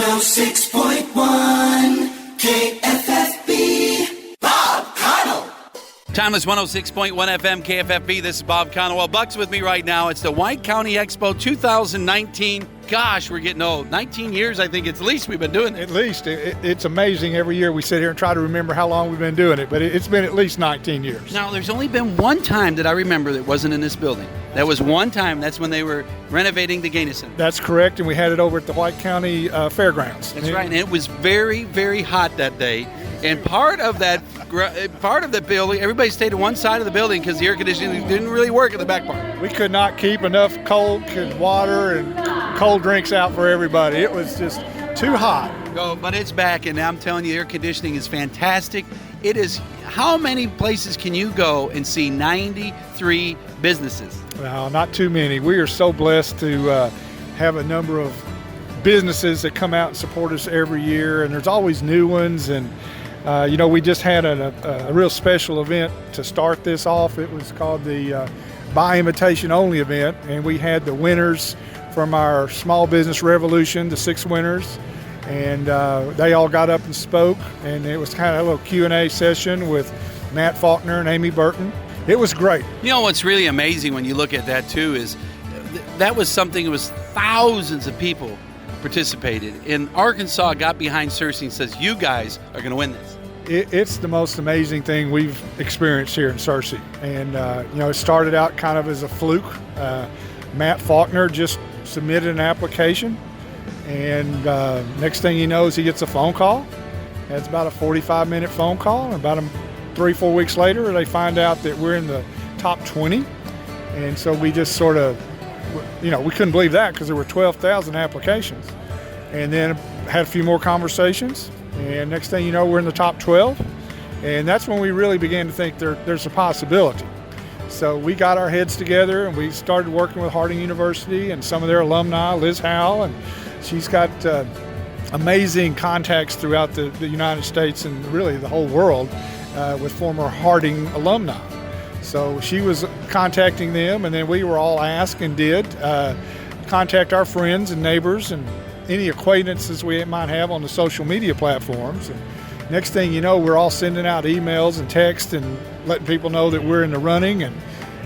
106.1 KFFB. Bob Connell. Timeless 106.1 FM KFFB. This is Bob Connell. Well, Buck's with me right now. It's the White County Expo 2019. Gosh, we're getting old. 19 years, I think, at least we've been doing it. At least. It's amazing. Every year we sit here and try to remember how long we've been doing it, but it's been at least 19 years. Now, there's only been one time that I remember that wasn't in this building. That was one time. That's when they were renovating the Gaines Center. That's correct, and we had it over at the White County Fairgrounds. That's right, and it was very, very hot that day. And part of the building, everybody stayed on one side of the building because the air conditioning didn't really work in the back part. We could not keep enough cold water and cold drinks out for everybody. It was just too hot. Oh, but it's back, and I'm telling you, air conditioning is fantastic. It is. How many places can you go and see 93 businesses? Well, not too many. We are so blessed to have a number of businesses that come out and support us every year, and there's always new ones. And we just had a real special event to start this off. It was called the By Invitation Only event, and we had the winners from our Small Business Revolution, the 6 winners, and they all got up and spoke, and it was kind of a little Q&A session with Matt Faulkner and Amy Burton. It was great. You know what's really amazing when you look at that too is that was something, it was thousands of people participated, and Arkansas got behind Searcy and says, you guys are going to win this. It's the most amazing thing we've experienced here in Searcy, and it started out kind of as a fluke. Matt Faulkner just submitted an application, and next thing he knows, he gets a phone call. It's about a 45-minute phone call, and about 3-4 weeks later, they find out that we're in the top 20, and so we just sort of, we couldn't believe that because there were 12,000 applications. And then had a few more conversations, and next thing you know, we're in the top 12. And that's when we really began to think there's a possibility. So we got our heads together, and we started working with Harding University and some of their alumni, Liz Howell, and she's got amazing contacts throughout the United States and really the whole world with former Harding alumni. So she was contacting them, and then we were all asked and did contact our friends and neighbors and any acquaintances we might have on the social media platforms. And next thing you know, we're all sending out emails and texts and letting people know that we're in the running and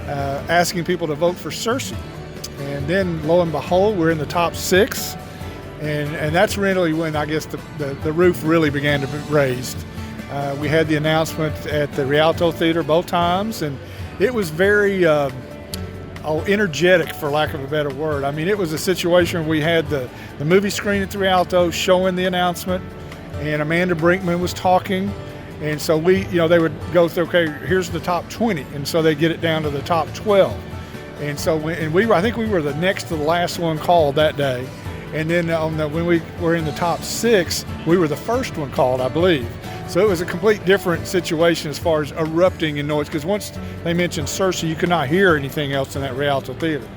asking people to vote for Searcy. And then lo and behold, we're in the top 6. And that's really when I guess the roof really began to be raised. We had the announcement at the Rialto Theater both times, and it was very energetic, for lack of a better word. I mean, it was a situation where we had the movie screen at the Rialto showing the announcement, and Amanda Brinkman was talking, and so they would go through, okay, here's the top 20, and so they get it down to the top 12. And so I think we were the next to the last one called that day. And then when we were in the top 6, we were the first one called, I believe. So it was a complete different situation as far as erupting in noise, because once they mentioned Searcy, you could not hear anything else in that Rialto Theater.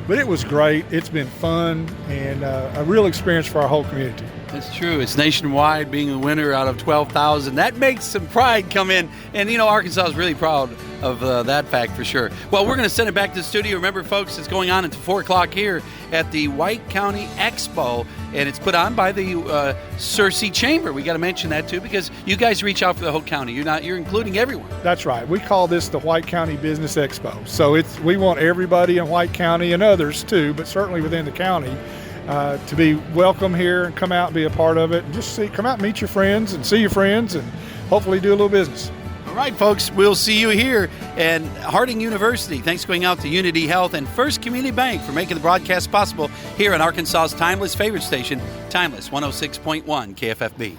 But it was great. It's been fun and a real experience for our whole community. That's true. It's nationwide, being a winner out of 12,000. That makes some pride come in. And, Arkansas is really proud of that fact for sure. Well, we're going to send it back to the studio. Remember, folks, it's going on until 4 o'clock here at the White County Expo. And it's put on by the Searcy Chamber. We got to mention that, too, because you guys reach out for the whole county. You're including everyone. That's right. We call this the White County Business Expo. So we want everybody in White County and others, too, but certainly within the county, to be welcome here and come out and be a part of it, and just come out and meet your friends and see your friends and hopefully do a little business. All right, folks, we'll see you here at Harding University. Thanks going out to Unity Health and First Community Bank for making the broadcast possible here on Arkansas's Timeless favorite station, Timeless 106.1 KFFB.